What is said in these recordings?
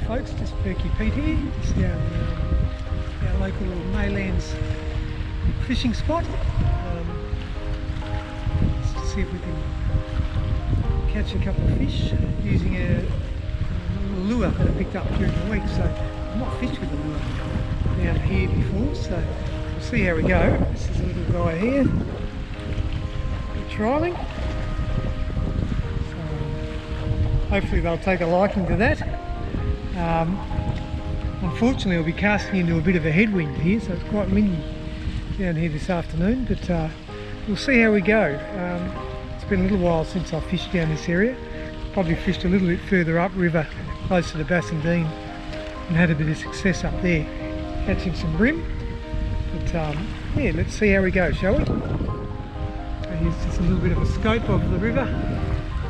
folks, just Perky Pete here, just down our local little Maylands fishing spot. Just to see if we can catch a couple of fish using a lure that I picked up during the week. So I've not fished with a lure down here before, so we'll see how we go. This is a little guy here, trialling. So hopefully they'll take a liking to that. Unfortunately I'll be casting into a bit of a headwind here, so it's quite windy down here this afternoon, but we'll see how we go. It's been a little while since I fished down this area. Probably fished a little bit further upriver, closer to Bassendean, and had a bit of success up there, catching some bream. But yeah, let's see how we go, shall we? Here's just a little bit of a scope of the river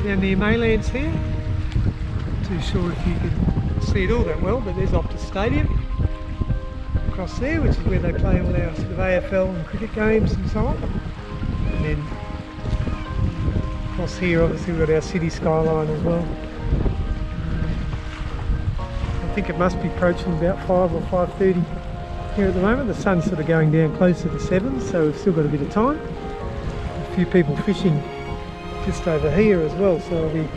down near Maylands here. Not too sure if you can see it all that well, but there's Optus Stadium across there, which is where they play all our sort of AFL and cricket games and so on. And then across here obviously we've got our city skyline as well. I think it must be approaching about 5 or 5:30 here at the moment. The sun's sort of going down closer to 7, so we've still got a bit of time. A few people fishing just over here as well, so I'll be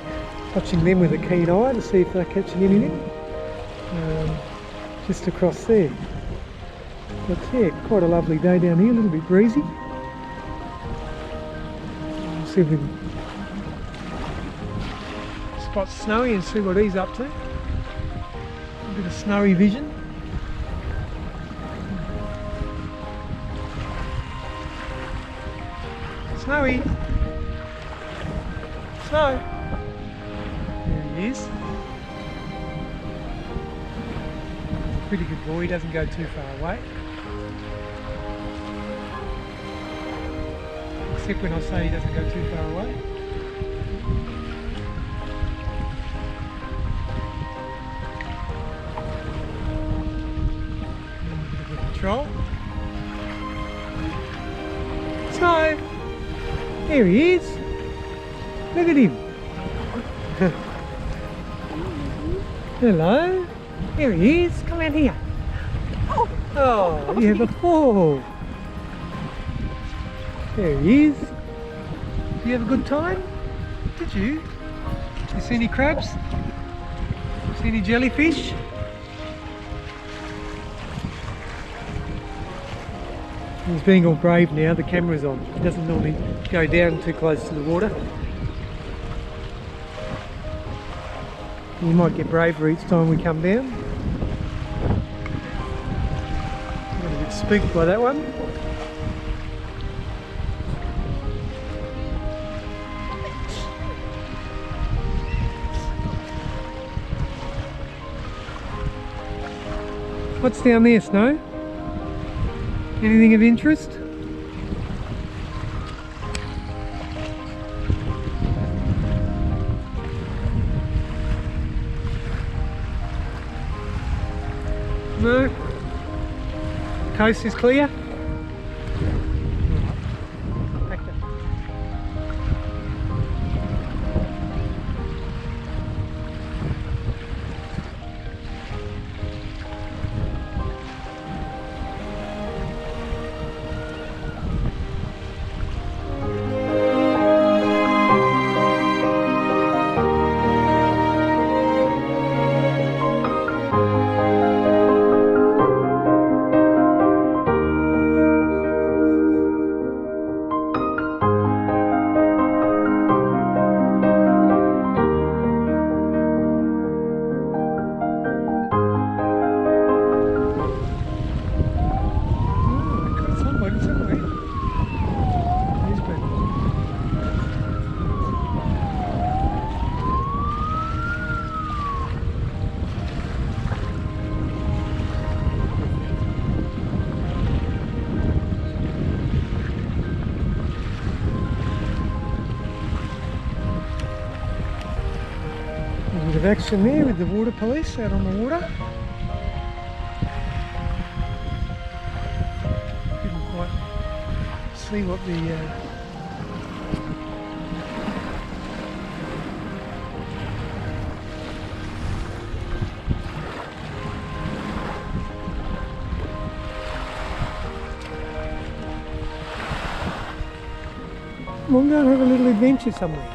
watching them with a keen eye to see if they're catching anything just across there. But yeah, quite a lovely day down here, a little bit breezy. We'll see if we can spot Snowy and see what he's up to. A bit of Snowy vision. Snowy! Snow! There he is. Pretty good boy, he doesn't go too far away. Except when I say he doesn't go too far away. A bit of a patrol. Snow! There he is. Look at him. Hello. There he is. Come out here. Oh, you have a fall. There he is. Did you have a good time? Did you? You see any crabs? See any jellyfish? He's being all brave now, the camera's on. He doesn't normally go down too close to the water. You might get braver each time we come down. Got a bit spooked by that one. What's down there, Snow? Anything of interest? No? Coast is clear? bit of action there with the water police out on the water. Didn't quite see what the Come on, go and have a little adventure somewhere.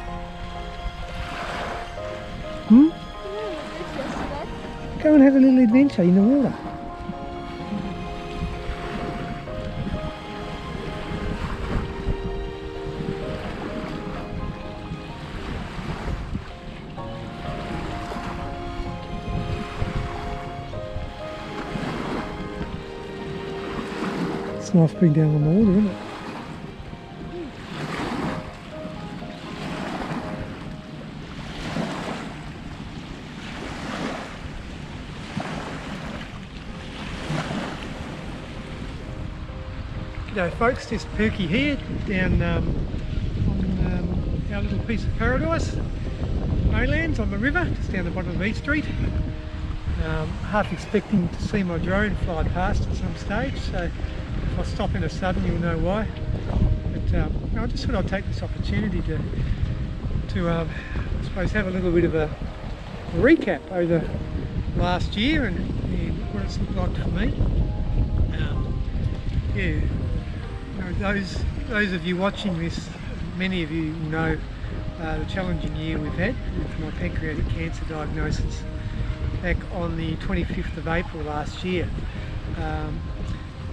Hmm? Go and have a little adventure in the water. It's nice being down on the water, isn't it? G'day folks, just Perky here down on our little piece of paradise, Maylands on the river, just down the bottom of East Street. Half expecting to see my drone fly past at some stage, so if I stop in a sudden you'll know why. But I just thought I'd take this opportunity to I suppose have a little bit of a recap over last year and what it's looked like for me. Yeah. Those of you watching this, many of you will know the challenging year we've had with my pancreatic cancer diagnosis back on the 25th of April last year,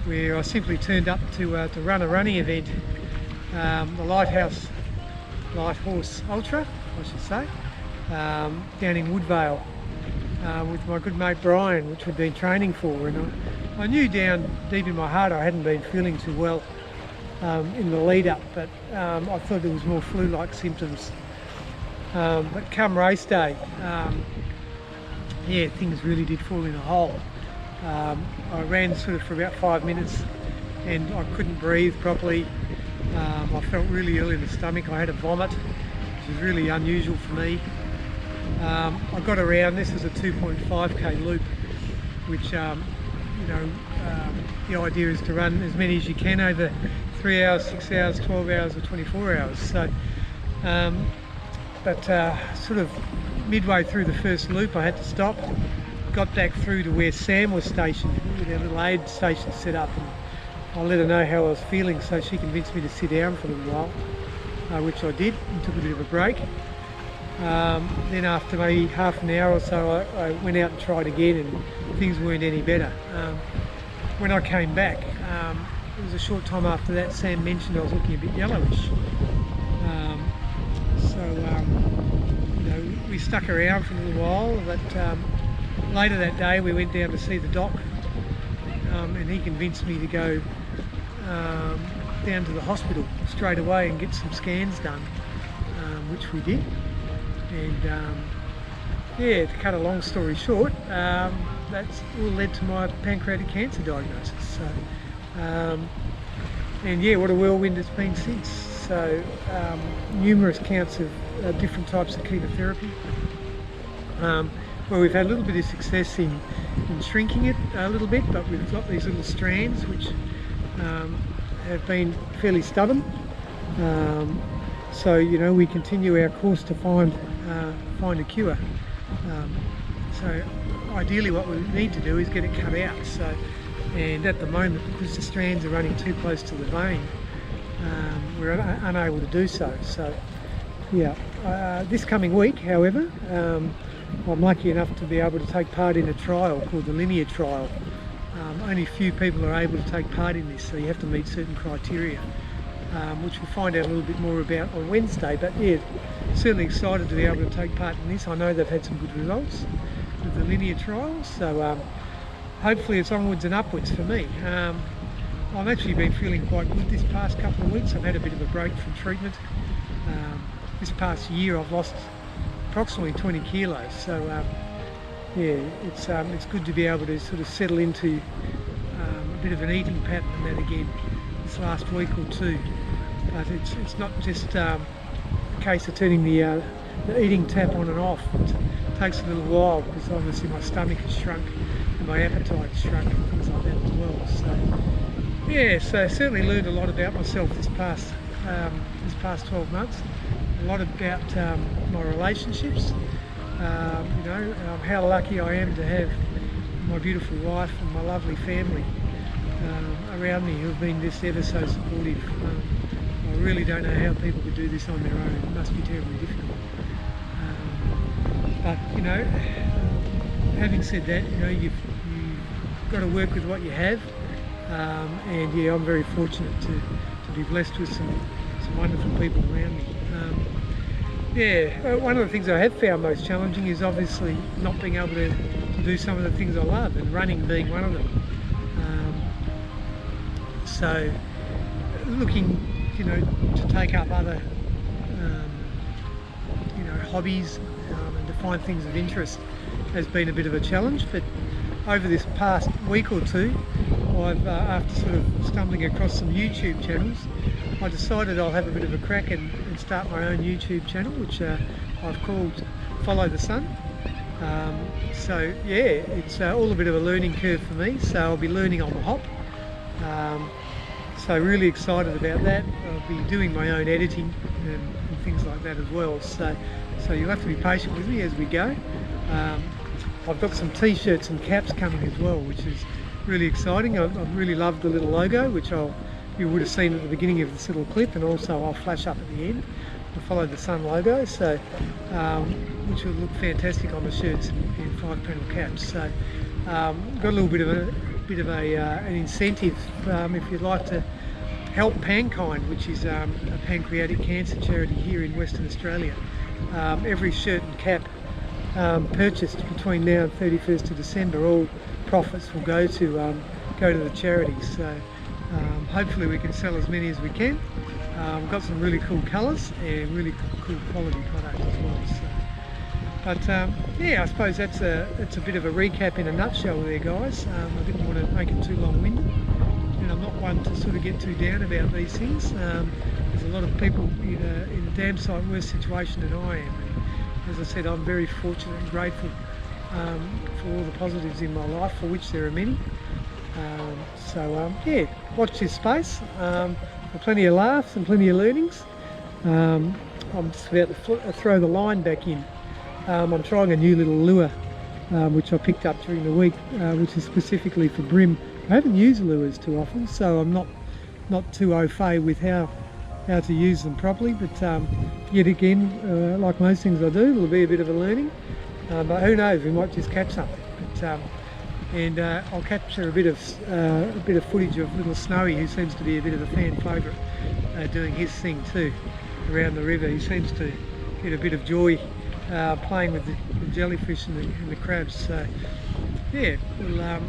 where I simply turned up to run a running event, the Lighthorse Ultra, I should say, down in Woodvale with my good mate Brian, which we'd been training for, and I knew down deep in my heart I hadn't been feeling too well in the lead up, but I thought there was more flu-like symptoms. But come race day, yeah, things really did fall in a hole. I ran sort of for about 5 minutes and I couldn't breathe properly. I felt really ill in the stomach. I had a vomit, which was really unusual for me. I got around, this was a 2.5k loop, which the idea is to run as many as you can over 3 hours, 6 hours, 12 hours or 24 hours. So, sort of midway through the first loop I had to stop, got back through to where Sam was stationed with our little aid station set up, and I let her know how I was feeling, so she convinced me to sit down for a little while, which I did, and took a bit of a break. Then after maybe half an hour or so I went out and tried again, and things weren't any better. When I came back, it was a short time after that, Sam mentioned I was looking a bit yellowish. We stuck around for a little while, but later that day we went down to see the doc, and he convinced me to go down to the hospital straight away and get some scans done, which we did. And yeah, to cut a long story short, that's all led to my pancreatic cancer diagnosis. So, and yeah, what a whirlwind it's been since. So numerous counts of different types of chemotherapy, where we've had a little bit of success in shrinking it a little bit, but we've got these little strands which have been fairly stubborn. So we continue our course to find a cure. So ideally what we need to do is get it cut out. So, and at the moment, because the strands are running too close to the vein, we're unable to do so. So yeah, this coming week, however, I'm lucky enough to be able to take part in a trial called the linear trial. Only a few people are able to take part in this, so you have to meet certain criteria, which we'll find out a little bit more about on Wednesday. But yeah, certainly excited to be able to take part in this. I know they've had some good results with the linear trials, so hopefully it's onwards and upwards for me. I've actually been feeling quite good this past couple of weeks. I've had a bit of a break from treatment. This past year I've lost approximately 20 kilos, so yeah, it's good to be able to sort of settle into a bit of an eating pattern and that again this last week or two. But it's not just a case of turning the eating tap on and off. It takes a little while because obviously my stomach has shrunk and my appetite has shrunk and things like that as well. So yeah, so I certainly learned a lot about myself this past 12 months. A lot about my relationships, how lucky I am to have my beautiful wife and my lovely family around me who have been just ever so supportive. I I really don't know how people could do this on their own. It must be terribly difficult. But you know, having said that, you know, you've got to work with what you have, and yeah, I'm very fortunate to be blessed with some wonderful people around me. One of the things I have found most challenging is obviously not being able to do some of the things I love, and running being one of them. So looking, you know, to take up other, you know, hobbies and to find things of interest has been a bit of a challenge. But over this past week or two, I've, after sort of stumbling across some YouTube channels, I decided I'll have a bit of a crack and start my own YouTube channel, which I've called Follow the Sun. So yeah, it's all a bit of a learning curve for me, so I'll be learning on the hop. So really excited about that. I'll be doing my own editing and things like that as well. So you'll have to be patient with me as we go. I've got some t-shirts and caps coming as well, which is really exciting. I really love the little logo, which you would have seen at the beginning of this little clip, and also I'll flash up at the end, the Follow the Sun logo, so which will look fantastic on the shirts and 5-panel caps. So got a little bit of an incentive if you'd like to help Pankind, which is a pancreatic cancer charity here in Western Australia. Every shirt and cap purchased between now and 31st of December, all profits will go to the charity. So hopefully we can sell as many as we can. We've got some really cool colours and really cool quality product as well. So, but yeah, I suppose that's a bit of a recap in a nutshell there, guys. I didn't want to make it too long-winded, and I'm not one to sort of get too down about these things. There's a lot of people in a damn sight worse situation than I am. And as I said, I'm very fortunate and grateful for all the positives in my life, for which there are many. Yeah, watch this space for plenty of laughs and plenty of learnings. I'm just about to throw the line back in. I'm trying a new little lure which I picked up during the week, which is specifically for bream. I haven't used lures too often, so I'm not too au fait with how to use them properly, but yet again, like most things I do, it'll be a bit of a learning, but who knows, we might just catch something. But, and I'll capture a bit of footage of little Snowy, who seems to be a bit of a fan favourite, doing his thing too around the river. He seems to get a bit of joy playing with the jellyfish and the crabs. So yeah, we'll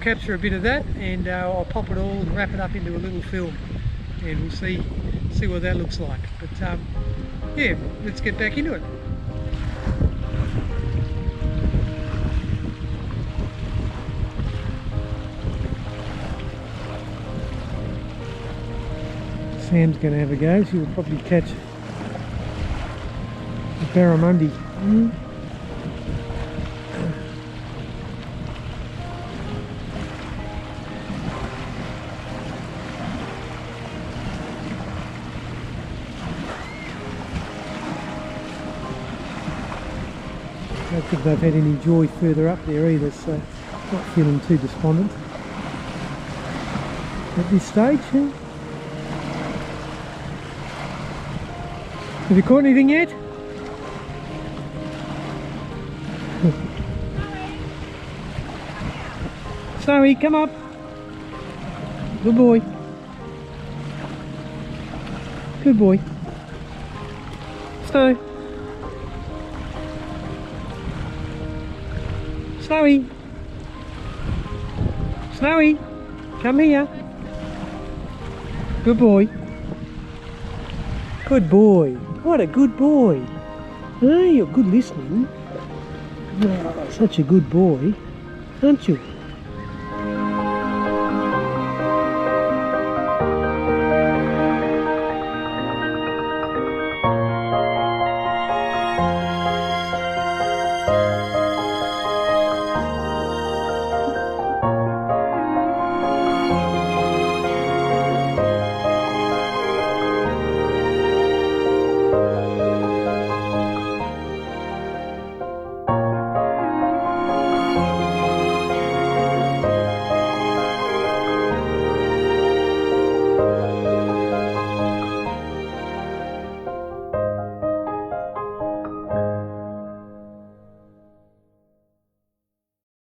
capture a bit of that, and I'll pop it all and wrap it up into a little film, and we'll see what that looks like. But yeah, let's get back into it. Sam's going to have a go. She will probably catch a barramundi. I don't think they've had any joy further up there either, so not feeling too despondent at this stage. Have you caught anything yet? Snowy, come up. Good boy. Good boy. Snow. Snowy. Snowy, come here. Good boy. Good boy. What a good boy. Oh, you're good listening. Oh, such a good boy, aren't you?